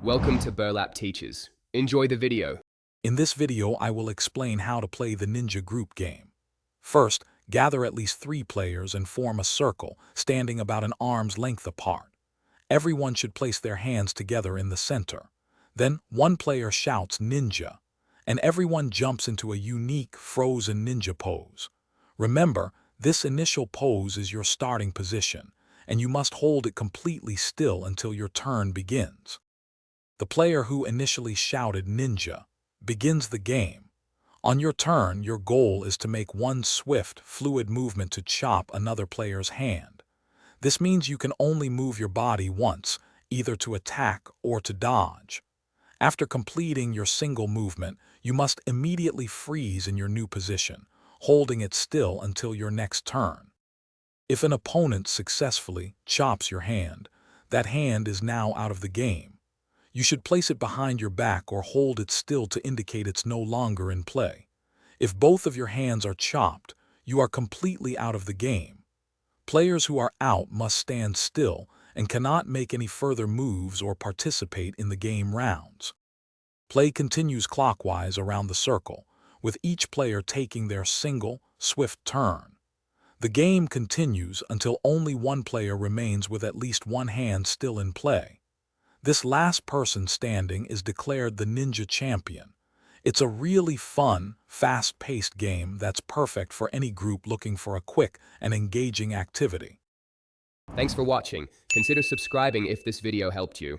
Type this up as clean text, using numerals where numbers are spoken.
Welcome to Burlap Teachers. Enjoy the video. In this video, I will explain how to play the Ninja Group game. First, gather at least 3 players and form a circle, standing about an arm's length apart. Everyone should place their hands together in the center. Then, one player shouts Ninja, and everyone jumps into a unique frozen ninja pose. Remember, this initial pose is your starting position, and you must hold it completely still until your turn begins. The player who initially shouted Ninja begins the game. On your turn, your goal is to make one swift, fluid movement to chop another player's hand. This means you can only move your body once, either to attack or to dodge. After completing your single movement, you must immediately freeze in your new position, holding it still until your next turn. If an opponent successfully chops your hand, that hand is now out of the game. You should place it behind your back or hold it still to indicate it's no longer in play. If both of your hands are chopped, you are completely out of the game. Players who are out must stand still and cannot make any further moves or participate in the game rounds. Play continues clockwise around the circle, with each player taking their single, swift turn. The game continues until only one player remains with at least one hand still in play. This last person standing is declared the Ninja Champion. It's a really fun, fast-paced game that's perfect for any group looking for a quick and engaging activity. Thanks for watching. Consider subscribing if this video helped you.